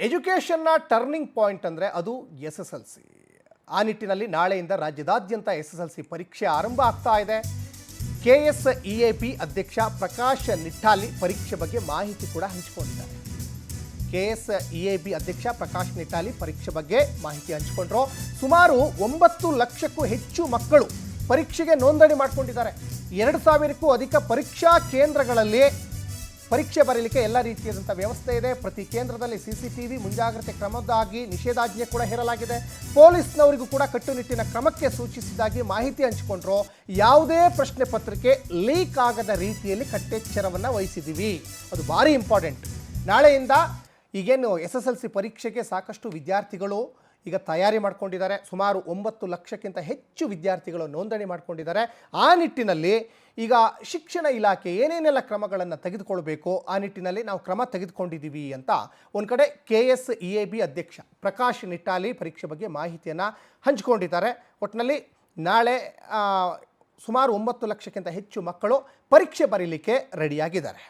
ಎಜುಕೇಷನ್ನ turning point ಅಂದರೆ ಅದು SSLC. ಆ ನಿಟ್ಟಿನಲ್ಲಿ ನಾಳೆಯಿಂದ ರಾಜ್ಯದಾದ್ಯಂತ SSLC ಪರೀಕ್ಷೆ ಆರಂಭ ಆಗ್ತಾ ಇದೆ. KSEAB ಅಧ್ಯಕ್ಷ ಪ್ರಕಾಶ್ ನಿಟ್ಟಾಲಿ ಪರೀಕ್ಷೆ ಬಗ್ಗೆ ಮಾಹಿತಿ ಕೂಡ ಹಂಚಿಕೊಂಡಿದ್ದಾರೆ. KSEAB ಅಧ್ಯಕ್ಷ ಪ್ರಕಾಶ್ ನಿಟ್ಟಾಲಿ ಪರೀಕ್ಷೆ ಬಗ್ಗೆ ಮಾಹಿತಿ ಹಂಚಿಕೊಂಡ್ರು. ಸುಮಾರು 9 ಲಕ್ಷಕ್ಕೂ ಹೆಚ್ಚು ಮಕ್ಕಳು ಪರೀಕ್ಷೆಗೆ ನೋಂದಣಿ ಮಾಡಿಕೊಂಡಿದ್ದಾರೆ. 2000ಕ್ಕೂ ಅಧಿಕ ಪರೀಕ್ಷಾ ಕೇಂದ್ರಗಳಲ್ಲಿ ಪರೀಕ್ಷೆ ಬರೀಲಿಕ್ಕೆ ಎಲ್ಲ ರೀತಿಯಾದಂಥ ವ್ಯವಸ್ಥೆ ಇದೆ. ಪ್ರತಿ ಕೇಂದ್ರದಲ್ಲಿ CCTV ಮುಂಜಾಗ್ರತೆ ಕ್ರಮದಾಗಿ ನಿಷೇಧಾಜ್ಞೆ ಕೂಡ ಹೇರಲಾಗಿದೆ. ಪೊಲೀಸ್ನವರಿಗೂ ಕೂಡ ಕಟ್ಟುನಿಟ್ಟಿನ ಕ್ರಮಕ್ಕೆ ಸೂಚಿಸಿದಾಗಿ ಮಾಹಿತಿ ಹಂಚಿಕೊಂಡ್ರು. ಯಾವುದೇ ಪ್ರಶ್ನೆ ಪತ್ರಿಕೆ ಲೀಕ್ ಆಗದ ರೀತಿಯಲ್ಲಿ ಕಟ್ಟೆಚ್ಚರವನ್ನು ವಹಿಸಿದ್ದೀವಿ. ಅದು ಭಾರಿ ಇಂಪಾರ್ಟೆಂಟ್. ನಾಳೆಯಿಂದ ಈಗೇನು SSLC ಪರೀಕ್ಷೆಗೆ ಸಾಕಷ್ಟು ವಿದ್ಯಾರ್ಥಿಗಳು ಈಗ ತಯಾರಿ ಮಾಡ್ಕೊಂಡಿದ್ದಾರೆ. ಸುಮಾರು 9 ಲಕ್ಷಕ್ಕಿಂತ ಹೆಚ್ಚು ವಿದ್ಯಾರ್ಥಿಗಳು ನೋಂದಣಿ ಮಾಡ್ಕೊಂಡಿದ್ದಾರೆ. ಆ ನಿಟ್ಟಿನಲ್ಲಿ ಈಗ ಶಿಕ್ಷಣ ಇಲಾಖೆ ಏನೇನೆಲ್ಲ ಕ್ರಮಗಳನ್ನು ತೆಗೆದುಕೊಳ್ಬೇಕು ಆ ನಿಟ್ಟಿನಲ್ಲಿ ನಾವು ಕ್ರಮ ತೆಗೆದುಕೊಂಡಿದ್ದೀವಿ ಅಂತ ಒಂದು ಕಡೆ KSEAB ಅಧ್ಯಕ್ಷ ಪ್ರಕಾಶ್ ನಿಟ್ಟಾಲಿ ಪರೀಕ್ಷೆ ಬಗ್ಗೆ ಮಾಹಿತಿಯನ್ನು ಹಂಚಿಕೊಂಡಿದ್ದಾರೆ. ಒಟ್ಟಿನಲ್ಲಿ ನಾಳೆ ಸುಮಾರು 9 ಲಕ್ಷಕ್ಕಿಂತ ಹೆಚ್ಚು ಮಕ್ಕಳು ಪರೀಕ್ಷೆ ಬರೀಲಿಕ್ಕೆ ರೆಡಿಯಾಗಿದ್ದಾರೆ.